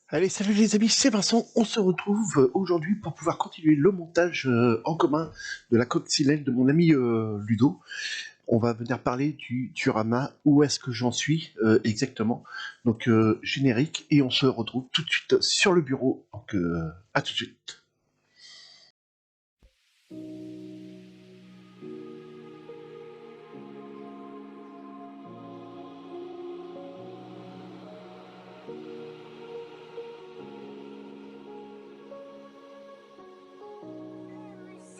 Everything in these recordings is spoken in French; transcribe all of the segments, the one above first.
Allez, salut les amis, c'est Vincent. On se retrouve aujourd'hui pour pouvoir continuer le montage en commun de la coccinelle de mon ami Ludo. On va venir parler du diorama. Où est-ce que j'en suis exactement? Donc générique, et on se retrouve tout de suite sur le bureau. Donc à tout de suite. Mes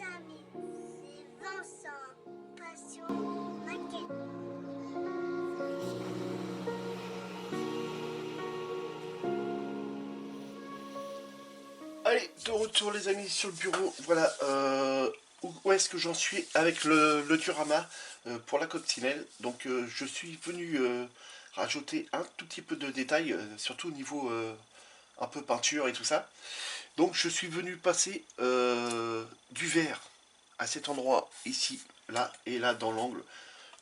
amis, c'est Vincent, passion maquette. Allez, de retour les amis sur le bureau. Voilà, où est-ce que j'en suis avec le diorama pour la coccinelle. Donc je suis venu rajouter un tout petit peu de détails, surtout au niveau un peu peinture et tout ça. Donc je suis venu passer du vert à cet endroit ici, là et là dans l'angle,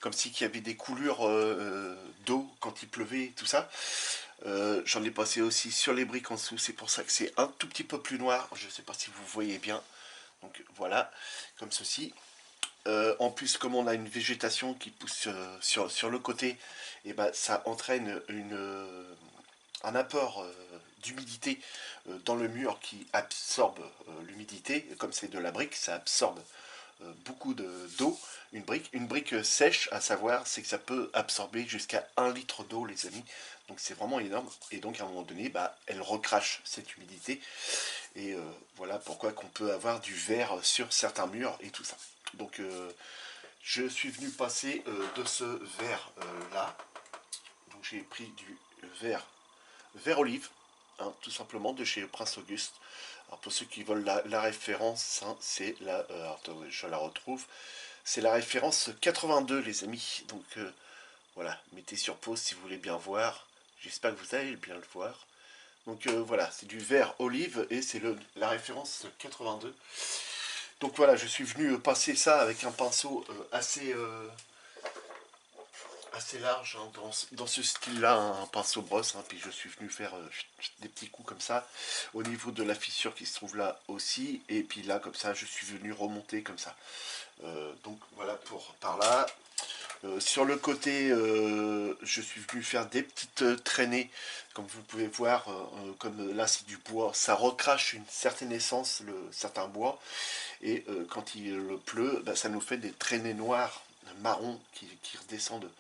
comme si il y avait des coulures d'eau quand il pleuvait, tout ça. J'en ai passé aussi sur les briques en dessous, c'est pour ça que c'est un tout petit peu plus noir. Je ne sais pas si vous voyez bien. Donc voilà, comme ceci. En plus, comme on a une végétation qui pousse sur le côté, et ben, ça entraîne un apport d'humidité dans le mur qui absorbe l'humidité. Comme c'est de la brique, ça absorbe beaucoup d'eau. Une brique sèche, à savoir, c'est que ça peut absorber jusqu'à 1 litre d'eau, les amis. Donc c'est vraiment énorme. Et donc à un moment donné, bah, elle recrache cette humidité. Et voilà pourquoi qu'on peut avoir du verre sur certains murs et tout ça. Donc je suis venu passer de ce verre là. Donc j'ai pris du vert olive, hein, tout simplement de chez Prince Auguste. Alors pour ceux qui veulent la référence, hein, c'est la, attendez, je la retrouve. C'est la référence 82, les amis. Donc voilà, mettez sur pause si vous voulez bien voir. J'espère que vous allez bien le voir. Donc voilà, c'est du vert olive et c'est la référence 82. Donc voilà, je suis venu passer ça avec un pinceau assez large, hein, dans ce style-là, hein, un pinceau brosse. Hein, puis je suis venu faire des petits coups comme ça au niveau de la fissure qui se trouve là aussi. Et puis là, comme ça, je suis venu remonter comme ça. Donc voilà pour par là. Sur le côté, je suis venu faire des petites traînées, comme vous pouvez voir, comme là c'est du bois, ça recrache une certaine essence, certains bois, et quand il pleut, bah, ça nous fait des traînées noires, marron, qui redescendent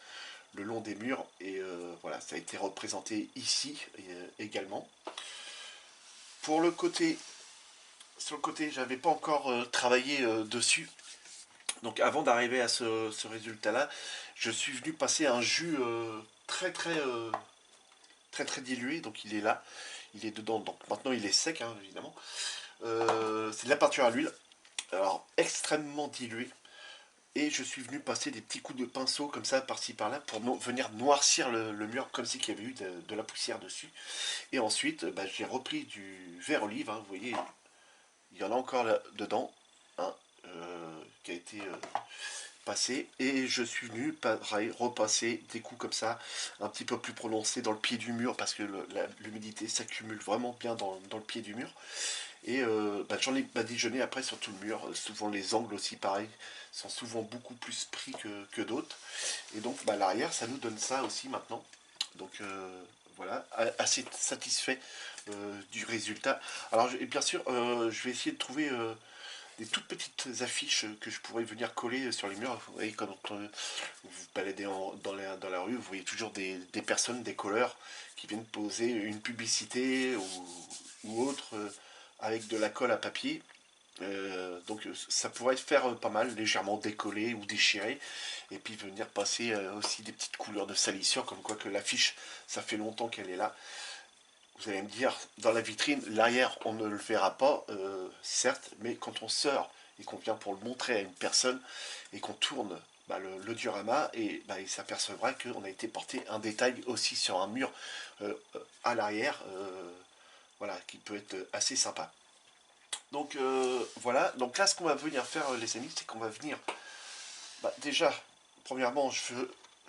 le long des murs, et voilà, ça a été représenté ici également. Pour le côté, sur le côté, j'avais pas encore travaillé dessus. Donc avant d'arriver à ce résultat-là, je suis venu passer un jus très très très très dilué. Donc il est là, il est dedans. Donc maintenant il est sec, hein, évidemment. C'est de la peinture à l'huile, alors extrêmement dilué. Et je suis venu passer des petits coups de pinceau comme ça par-ci par-là pour venir noircir le mur comme s'il y avait eu de la poussière dessus. Et ensuite, bah, j'ai repris du vert olive. Hein, vous voyez, il y en a encore là, dedans, hein, qui a été passé, et je suis venu pareil repasser des coups comme ça un petit peu plus prononcés dans le pied du mur parce que l'humidité s'accumule vraiment bien dans le pied du mur. Et bah, j'en ai badigeonné après sur tout le mur. Souvent les angles aussi pareil sont souvent beaucoup plus pris que d'autres, et donc bah, l'arrière ça nous donne ça aussi maintenant. Donc voilà, assez satisfait du résultat. Alors et bien sûr je vais essayer de trouver des toutes petites affiches que je pourrais venir coller sur les murs. Vous voyez, quand vous vous baladez dans la rue, vous voyez toujours des personnes, des colleurs qui viennent poser une publicité ou autre avec de la colle à papier. Donc ça pourrait faire pas mal, légèrement décollé ou déchiré, et puis venir passer aussi des petites couleurs de salissure, comme quoi que l'affiche, ça fait longtemps qu'elle est là. Vous allez me dire, dans la vitrine, l'arrière, on ne le verra pas, certes, mais quand on sort et qu'on vient pour le montrer à une personne et qu'on tourne bah, le diorama, et bah, il s'apercevra qu'on a été porté un détail aussi sur un mur à l'arrière, voilà, qui peut être assez sympa. Donc voilà, donc là ce qu'on va venir faire les amis, c'est qu'on va venir, bah, déjà, premièrement, je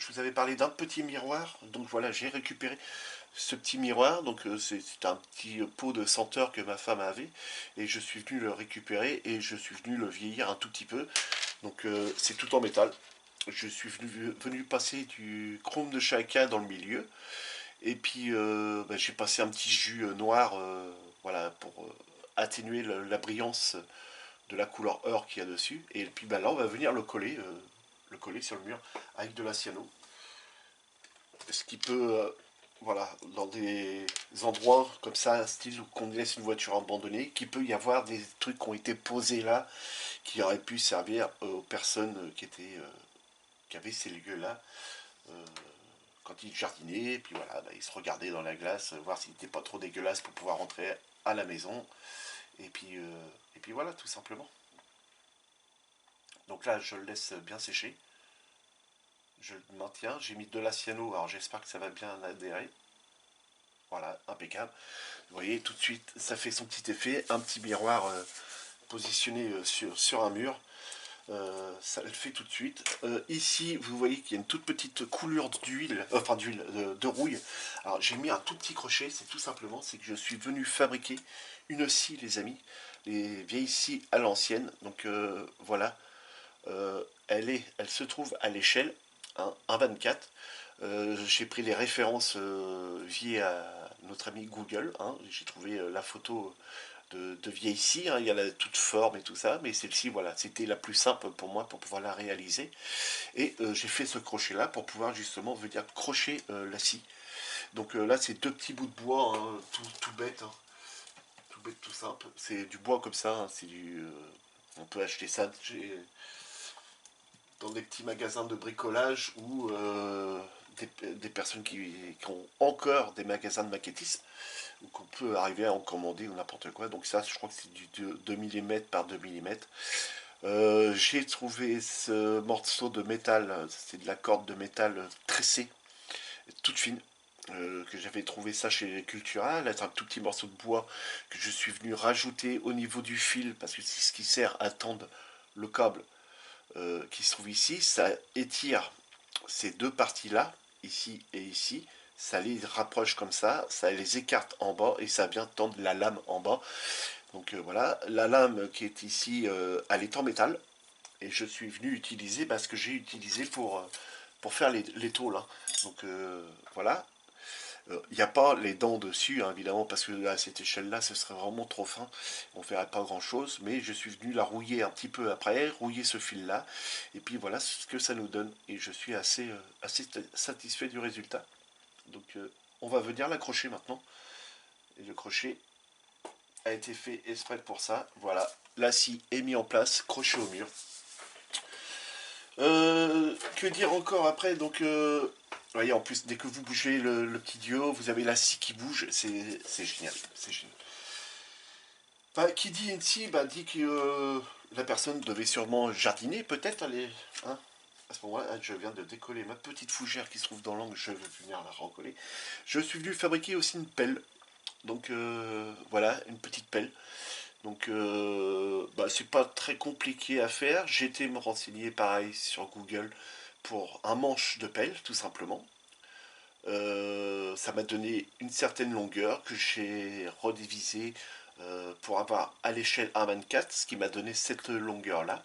vous avais parlé d'un petit miroir, donc voilà, j'ai récupéré ce petit miroir, donc c'est un petit pot de senteur que ma femme avait, et je suis venu le récupérer, et je suis venu le vieillir un tout petit peu. Donc c'est tout en métal. Je suis venu passer du chrome de Shaka dans le milieu, et puis bah, j'ai passé un petit jus noir, voilà, pour atténuer la brillance de la couleur or qu'il y a dessus. Et puis bah, là, on va venir le coller sur le mur avec de la cyano. Ce qui peut, voilà, dans des endroits comme ça, style où qu'on laisse une voiture abandonnée, qu'il peut y avoir des trucs qui ont été posés là, qui auraient pu servir aux personnes qui avaient ces lieux-là. euh, Quand ils jardinaient, et puis voilà, bah, ils se regardaient dans la glace, voir s'il n'était pas trop dégueulasse pour pouvoir rentrer à la maison. Et puis voilà, tout simplement. Donc là, je le laisse bien sécher. Je le maintiens. J'ai mis de la cyano, alors j'espère que ça va bien adhérer. Voilà, impeccable. Vous voyez, tout de suite, ça fait son petit effet. Un petit miroir positionné sur un mur. Ça le fait tout de suite. Ici, vous voyez qu'il y a une toute petite coulure d'huile, enfin d'huile, de rouille. Alors j'ai mis un tout petit crochet, c'est tout simplement, c'est que je suis venu fabriquer une scie, les amis, les vieilles scies à l'ancienne. Donc voilà, elle se trouve à l'échelle, hein, 1,24. J'ai pris les références via notre ami Google, hein. J'ai trouvé la photo de vieille scie, hein. Il y a la toute forme et tout ça, mais celle-ci, voilà, c'était la plus simple pour moi pour pouvoir la réaliser. Et j'ai fait ce crochet-là pour pouvoir justement venir crocher la scie. Donc là, c'est deux petits bouts de bois, hein, tout bête, hein. Tout bête, tout simple. C'est du bois comme ça, hein, on peut acheter ça dans des petits magasins de bricolage ou des personnes qui ont encore des magasins de maquettisme ou qu'on peut arriver à en commander ou n'importe quoi. Donc ça, je crois que c'est du 2 mm par 2 mm. J'ai trouvé ce morceau de métal, c'est de la corde de métal tressée, toute fine, que j'avais trouvé ça chez Cultura. Là, c'est un tout petit morceau de bois que je suis venu rajouter au niveau du fil, parce que c'est ce qui sert à tendre le câble qui se trouve ici. Ça étire ces deux parties-là, ici et ici. Ça les rapproche comme ça les écarte en bas et ça vient tendre la lame en bas. Donc voilà, la lame qui est ici, elle est en métal. Et je suis venu utiliser ce que j'ai utilisé pour faire les tôles, hein. Donc voilà. Il n'y a pas les dents dessus, hein, évidemment, parce que à cette échelle-là, ce serait vraiment trop fin. On ne ferait pas grand-chose. Mais je suis venu la rouiller un petit peu après, rouiller ce fil-là. Et puis voilà ce que ça nous donne. Et je suis assez satisfait du résultat. Donc on va venir l'accrocher maintenant. Et le crochet a été fait exprès pour ça. Voilà, la scie est mise en place, crochet au mur. Que dire encore après? Donc, voyez, en plus, dès que vous bougez le petit duo, vous avez la scie qui bouge. C'est génial. C'est génial. Enfin, qui dit une scie, bah, dit que la personne devait sûrement jardiner, peut-être. Hein. À ce moment-là, je viens de décoller ma petite fougère qui se trouve dans l'angle. Je vais venir la recoller. Je suis venu fabriquer aussi une pelle. Donc, voilà, une petite pelle. Donc, bah, c'est pas très compliqué à faire. J'ai été me renseigner pareil sur Google pour un manche de pelle, tout simplement. Ça m'a donné une certaine longueur que j'ai redivisé pour avoir à l'échelle 1,24, ce qui m'a donné cette longueur-là.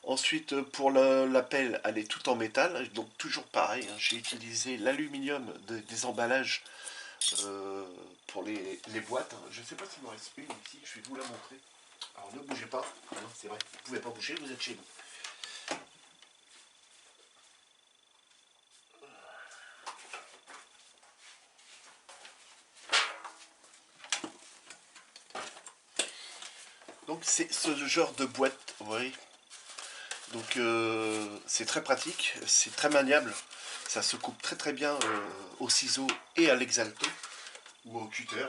Ensuite, pour la pelle, elle est tout en métal, donc toujours pareil, hein, j'ai utilisé l'aluminium des emballages pour les boîtes. Je ne sais pas s'il me reste une ici, je vais vous la montrer. Alors ne bougez pas, hein, c'est vrai, vous ne pouvez pas bouger, vous êtes chez nous. Donc c'est ce genre de boîte, vous voyez. Donc c'est très pratique, c'est très maniable, ça se coupe très très bien au ciseau et à l'exalto ou au cutter.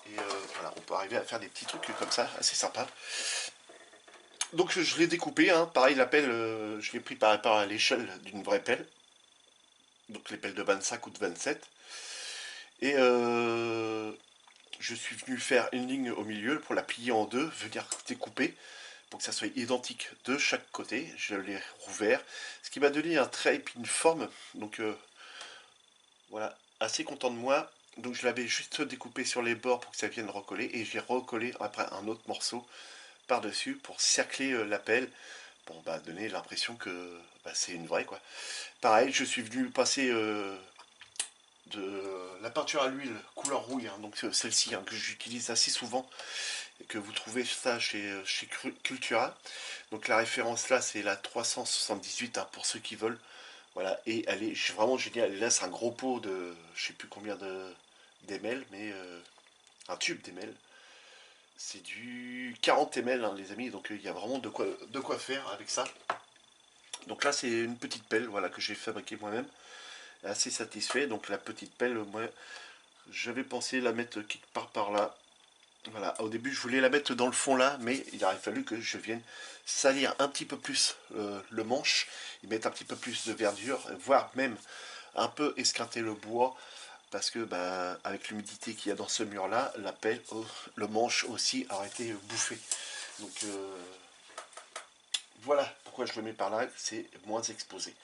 Et voilà, on peut arriver à faire des petits trucs comme ça, assez sympa. Donc je l'ai découpé, hein. Pareil la pelle, je l'ai pris par rapport à l'échelle d'une vraie pelle. Donc les pelles de 25 ou de 27. Et je suis venu faire une ligne au milieu pour la plier en deux, venir découper pour que ça soit identique de chaque côté. Je l'ai rouvert, ce qui m'a donné un trait et puis une forme. Donc voilà, assez content de moi. Donc je l'avais juste découpé sur les bords pour que ça vienne recoller. Et j'ai recollé après un autre morceau par-dessus pour cercler la pelle. Bon, bah donner l'impression que bah, c'est une vraie quoi. Pareil, je suis venu passer de la peinture à l'huile couleur rouille, hein, donc celle-ci hein, que j'utilise assez souvent et que vous trouvez ça chez Cultura. Donc la référence là c'est la 378 hein, pour ceux qui veulent. Voilà, et elle est vraiment géniale. Et là c'est un gros pot de je sais plus combien de d'ml, mais un tube d'ml. C'est du 40 ml hein, les amis, donc il y a vraiment de quoi faire avec ça. Donc là c'est une petite pelle voilà, que j'ai fabriquée moi-même. Assez satisfait. Donc la petite pelle, moi j'avais pensé la mettre quelque part par là. Voilà, au début je voulais la mettre dans le fond là, mais il aurait fallu que je vienne salir un petit peu plus le manche, y mettre un petit peu plus de verdure, voire même un peu esquinter le bois, parce que bah, avec l'humidité qu'il y a dans ce mur là, la pelle, le manche aussi aurait été bouffé. Donc voilà pourquoi je le mets par là, c'est moins exposé.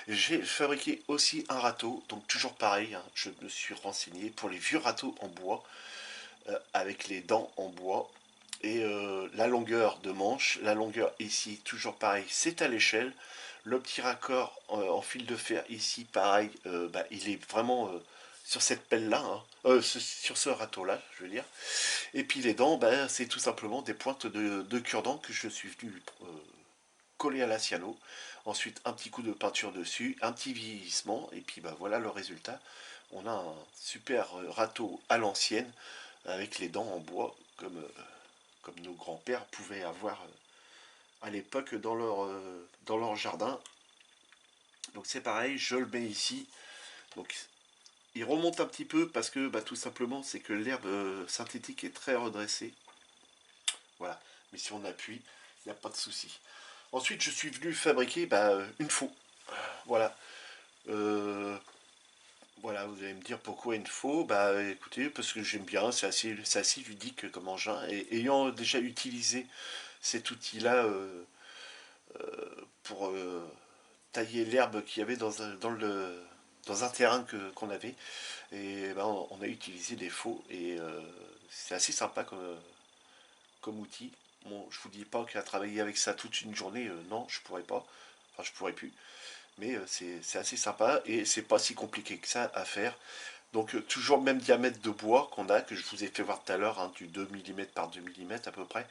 J'ai fabriqué aussi un râteau, donc toujours pareil, hein, je me suis renseigné pour les vieux râteaux en bois, avec les dents en bois. Et la longueur de manche, la longueur ici, toujours pareil, c'est à l'échelle. Le petit raccord en fil de fer ici, pareil, bah, il est vraiment sur cette pelle-là, hein. Sur ce râteau-là, je veux dire. Et puis les dents, bah, c'est tout simplement des pointes de cure-dent que je suis venu coller à la cyano. Ensuite, un petit coup de peinture dessus, un petit vieillissement, et puis bah, voilà le résultat. On a un super râteau à l'ancienne, avec les dents en bois, comme nos grands-pères pouvaient avoir à l'époque dans leur jardin. Donc c'est pareil, je le mets ici. Donc il remonte un petit peu parce que bah, tout simplement c'est que l'herbe synthétique est très redressée. Voilà, mais si on appuie, il n'y a pas de souci. Ensuite je suis venu fabriquer bah, une faux. Voilà. Euh, voilà, vous allez me dire pourquoi une faux. Bah écoutez, parce que j'aime bien, c'est assez ludique comme engin. Et ayant déjà utilisé cet outil-là pour tailler l'herbe qu'il y avait dans un terrain qu'on avait. Et ben, on a utilisé des faux et c'est assez sympa comme outil. Bon, je vous dis pas qu'à travailler avec ça toute une journée, non, je pourrais pas. Enfin, je pourrais plus. Mais c'est assez sympa et c'est pas si compliqué que ça à faire. Donc toujours le même diamètre de bois qu'on a, que je vous ai fait voir tout à l'heure, hein, du 2 mm par 2 mm à peu près.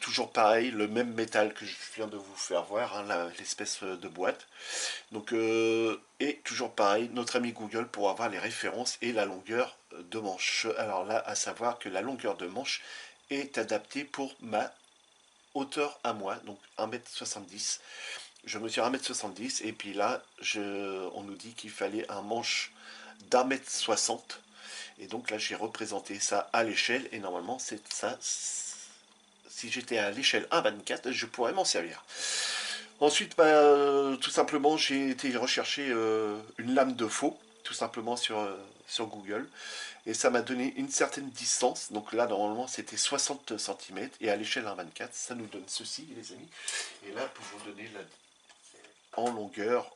Toujours pareil, le même métal que je viens de vous faire voir, hein, l'espèce de boîte. Donc, et toujours pareil, notre ami Google pour avoir les références et la longueur de manche. Alors là, à savoir que la longueur de manche est adaptée pour ma hauteur à moi, donc 1,70 m. Je mesure 1,70 m et puis là, on nous dit qu'il fallait un manche d'1,60 m. Et donc là, j'ai représenté ça à l'échelle et normalement, c'est ça. Si j'étais à l'échelle 1,24, je pourrais m'en servir. Ensuite, bah, tout simplement, j'ai été rechercher une lame de faux, tout simplement sur Google. Et ça m'a donné une certaine distance. Donc là, normalement, c'était 60 cm. Et à l'échelle 1,24, ça nous donne ceci, les amis. Et là, pour vous donner en longueur,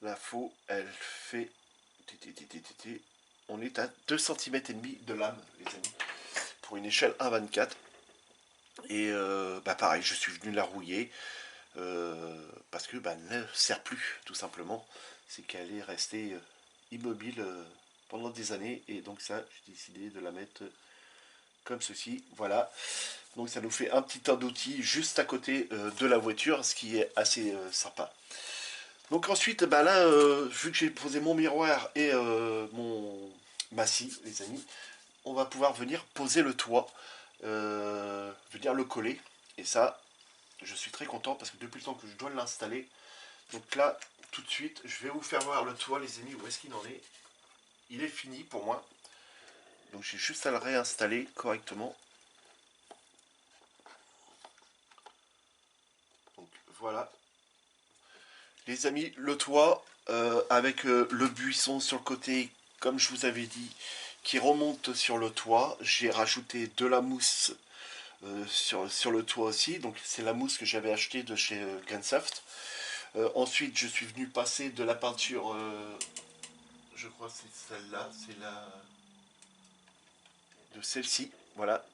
la faux, elle fait... On est à 2 cm et demi de lame, les amis. Pour une échelle 1,24. Et bah pareil, je suis venu la rouiller parce que bah, elle ne sert plus, tout simplement. C'est qu'elle est restée immobile pendant des années. Et donc ça, j'ai décidé de la mettre comme ceci. Voilà. Donc ça nous fait un petit tas d'outils juste à côté de la voiture, ce qui est assez sympa. Donc ensuite, bah là, vu que j'ai posé mon miroir et ma scie, les amis, on va pouvoir venir poser le toit, venir le coller. Et ça, je suis très content parce que depuis le temps que je dois l'installer, donc là, tout de suite, je vais vous faire voir le toit, les amis, où est-ce qu'il en est. Il est fini pour moi. Donc j'ai juste à le réinstaller correctement. Donc voilà. Les amis, le toit, avec le buisson sur le côté, comme je vous avais dit, qui remonte sur le toit. J'ai rajouté de la mousse sur le toit aussi. Donc c'est la mousse que j'avais achetée de chez Gensoft. Ensuite, je suis venu passer de la peinture, je crois que c'est celle-là, c'est la de celle-ci, voilà.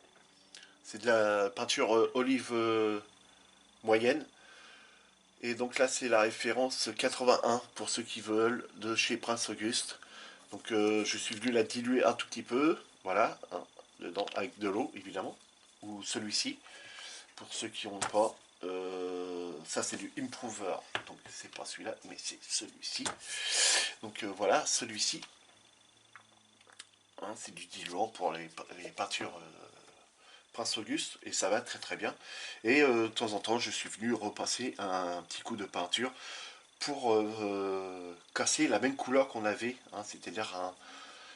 C'est de la peinture olive moyenne. Et donc là, c'est la référence 81 pour ceux qui veulent, de chez Prince Auguste. Donc je suis venu la diluer un tout petit peu, voilà, hein, dedans, avec de l'eau évidemment, ou celui-ci, pour ceux qui n'ont pas. Ça c'est du Improver, donc c'est pas celui-là, mais c'est celui-ci. Donc voilà, celui-ci, hein, c'est du diluant pour les peintures Prince Auguste, et ça va très très bien. Et de temps en temps, je suis venu repasser un petit coup de peinture pour casser la même couleur qu'on avait, hein,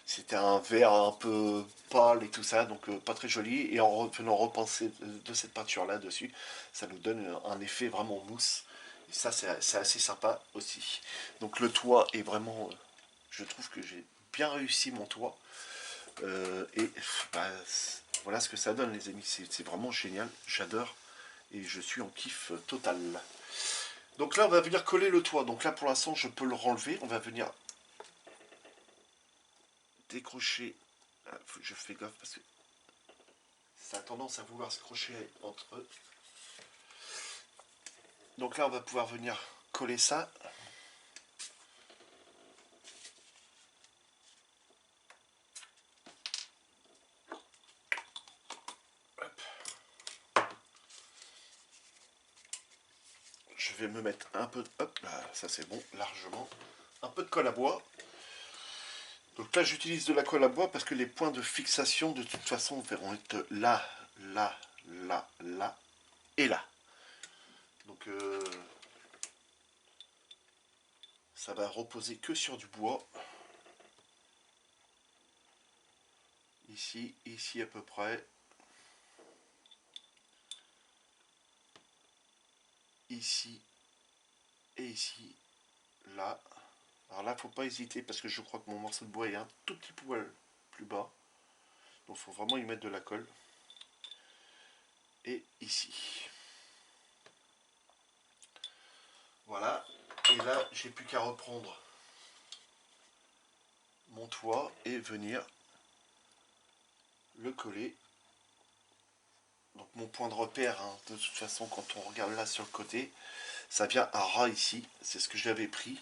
c'était un vert un peu pâle et tout ça, donc pas très joli. Et en venant repenser de cette peinture là dessus, ça nous donne un effet vraiment mousse. Et ça, c'est assez sympa aussi. Donc le toit est vraiment, je trouve que j'ai bien réussi mon toit. Et bah, voilà ce que ça donne, les amis. C'est vraiment génial. J'adore. Et je suis en kiff total. Donc là, on va venir coller le toit. Donc là, pour l'instant, je peux le renlever. On va venir décrocher. Ah, je fais gaffe parce que ça a tendance à vouloir se crocher entre eux. Donc là, on va pouvoir venir coller ça. Hop. Je vais me mettre un peu de... Hop, là, ça c'est bon, largement. Un peu de colle à bois. Donc là, j'utilise de la colle à bois parce que les points de fixation, de toute façon, vont être là, là, là, là et là. Donc ça va reposer que sur du bois. Ici, ici à peu près. Ici et ici, là. Alors là, faut pas hésiter parce que je crois que mon morceau de bois est un tout petit poil plus bas. Donc il faut vraiment y mettre de la colle. Et ici. Voilà. Et là, j'ai plus qu'à reprendre mon toit et venir le coller. Donc mon point de repère, hein, de toute façon, quand on regarde là sur le côté, ça vient à ras ici. C'est ce que j'avais pris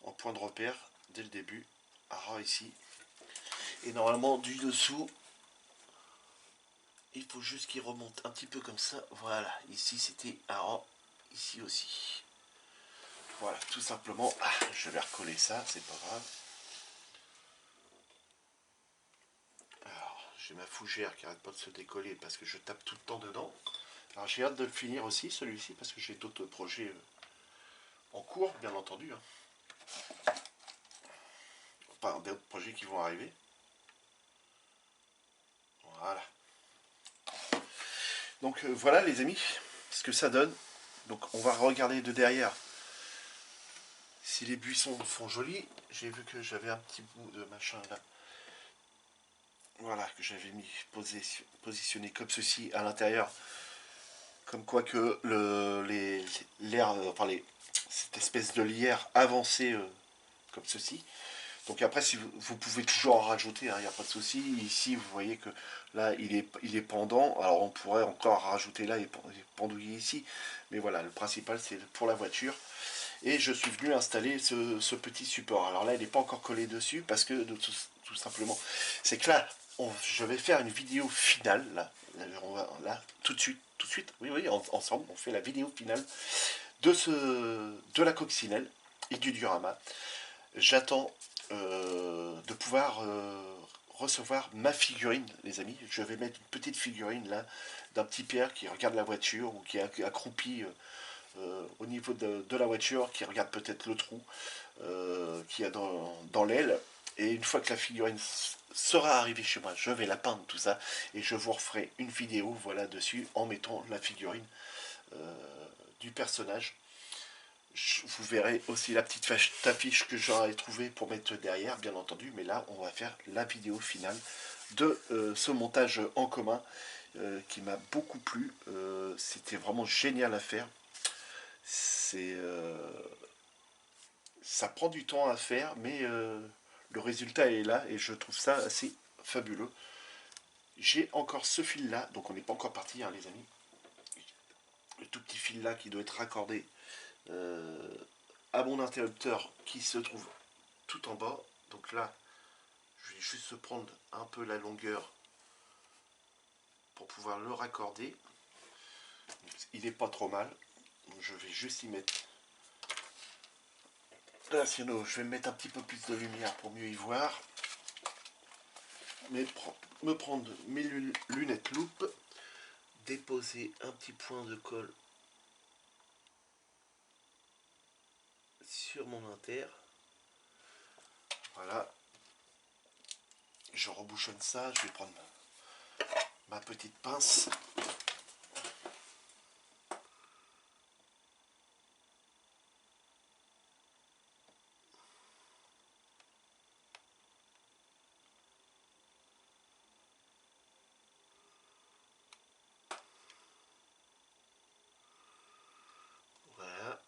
en point de repère dès le début. À ras ici. Et normalement, du dessous, il faut juste qu'il remonte un petit peu comme ça. Voilà, ici c'était à ras, ici aussi. Voilà, tout simplement. Ah, je vais recoller ça, c'est pas grave. Alors, j'ai ma fougère qui arrête pas de se décoller parce que je tape tout le temps dedans. Alors j'ai hâte de le finir aussi, celui-ci, parce que j'ai d'autres projets en cours, bien entendu. Hein. Enfin, d'autres projets qui vont arriver. Voilà. Donc voilà les amis, ce que ça donne. Donc on va regarder de derrière si les buissons sont jolis. J'ai vu que j'avais un petit bout de machin là. Voilà, que j'avais mis positionné comme ceci à l'intérieur. Comme quoi que l'air, enfin cette espèce de lierre avancée comme ceci. Donc après, si vous pouvez toujours en rajouter, il n'y a pas de souci. Ici, vous voyez que là, il est pendant. Alors on pourrait encore rajouter là et pendouiller ici. Mais voilà, le principal, c'est pour la voiture. Et je suis venu installer ce petit support. Alors là, il n'est pas encore collé dessus parce que tout simplement, c'est que là, je vais faire une vidéo finale. Là, tout de suite, oui, oui, ensemble, on fait la vidéo finale de la coccinelle et du diorama. J'attends de pouvoir recevoir ma figurine, les amis. Je vais mettre une petite figurine là d'un petit père qui regarde la voiture ou qui est accroupi au niveau de la voiture, qui regarde peut-être le trou qu'il y a dans l'aile. Et une fois que la figurine sera arrivée chez moi, je vais la peindre tout ça et je vous referai une vidéo voilà dessus en mettant la figurine du personnage. Vous verrez aussi la petite affiche que j'aurais trouvée pour mettre derrière, bien entendu. Mais là, on va faire la vidéo finale de ce montage en commun qui m'a beaucoup plu. C'était vraiment génial à faire. ça prend du temps à faire, mais le résultat est là et je trouve ça assez fabuleux. J'ai encore ce fil là, donc on n'est pas encore parti, hein, les amis. Le tout petit fil là qui doit être raccordé à mon interrupteur qui se trouve tout en bas. Donc là, je vais juste prendre un peu la longueur pour pouvoir le raccorder. Il n'est pas trop mal. Donc je vais juste y mettre. Là, sinon, je vais mettre un petit peu plus de lumière pour mieux y voir. Mais me prendre mes lunettes loupe, déposer un petit point de colle sur mon inter. Voilà. Je rebouchonne ça. Je vais prendre ma petite pince. Voilà.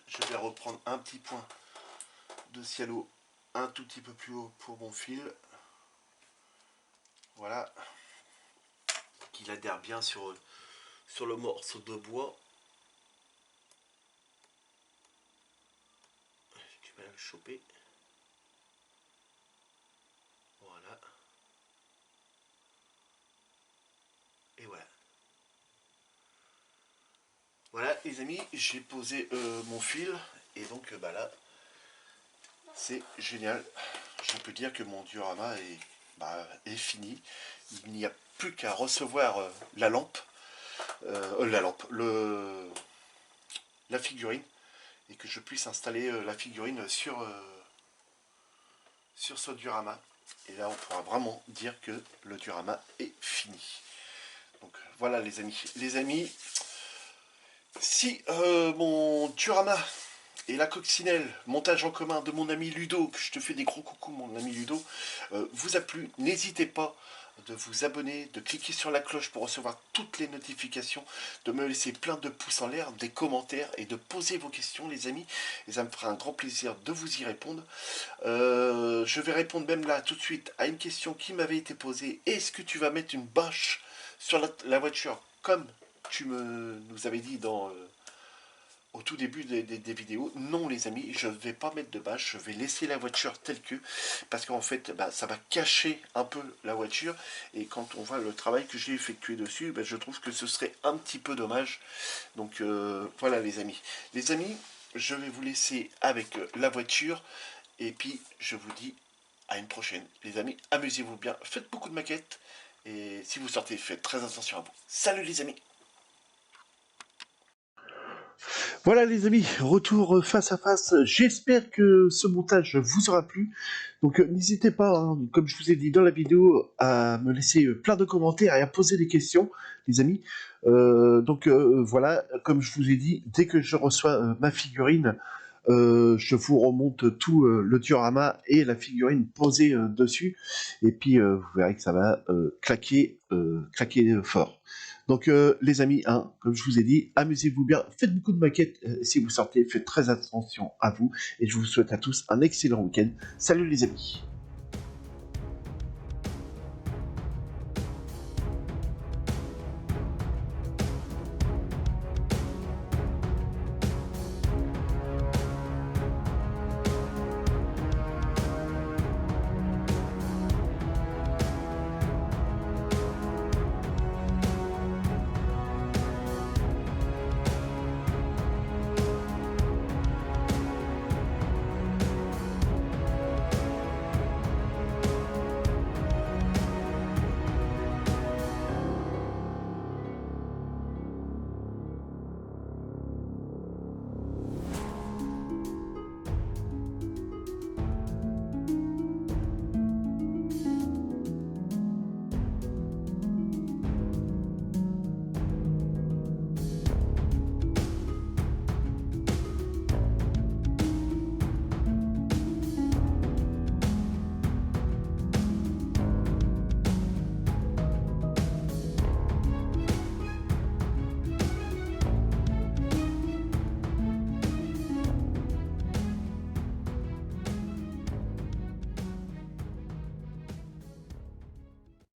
Je vais reprendre un petit point de cielo un tout petit peu plus haut pour mon fil. Voilà. Qu'il adhère bien sur le morceau de bois. J'ai du mal à le choper. Voilà. Et voilà. Voilà les amis, j'ai posé mon fil. Et donc bah là, c'est génial. Je peux dire que mon diorama est fini. Il n'y a plus qu'à recevoir la lampe. La figurine. Et que je puisse installer la figurine sur ce diorama. Et là, on pourra vraiment dire que le diorama est fini. Donc voilà les amis. Les amis, si mon diorama et la coccinelle, montage en commun de mon ami Ludo, que je te fais des gros coucous mon ami Ludo, vous a plu, n'hésitez pas de vous abonner, de cliquer sur la cloche pour recevoir toutes les notifications, de me laisser plein de pouces en l'air, des commentaires et de poser vos questions les amis. Et ça me fera un grand plaisir de vous y répondre. Je vais répondre même là tout de suite à une question qui m'avait été posée. Est-ce que tu vas mettre une bâche sur la voiture comme tu nous avais dit au tout début des vidéos? Non les amis, je ne vais pas mettre de bâche, je vais laisser la voiture telle que, parce qu'en fait ça va cacher un peu la voiture, et quand on voit le travail que j'ai effectué dessus, je trouve que ce serait un petit peu dommage. Donc voilà les amis. Les amis, je vais vous laisser avec la voiture, et puis je vous dis à une prochaine. Les amis, amusez-vous bien, faites beaucoup de maquettes, et si vous sortez, faites très attention à vous. Salut les amis! Voilà les amis, retour face à face. J'espère que ce montage vous aura plu. Donc n'hésitez pas, hein, comme je vous ai dit dans la vidéo, à me laisser plein de commentaires et à poser des questions, les amis. Voilà, comme je vous ai dit, dès que je reçois ma figurine, je vous remonte tout le diorama et la figurine posée dessus. Et puis vous verrez que ça va claquer fort. Donc les amis, hein, comme je vous ai dit, amusez-vous bien, faites beaucoup de maquettes si vous sortez, faites très attention à vous, et je vous souhaite à tous un excellent week-end. Salut les amis!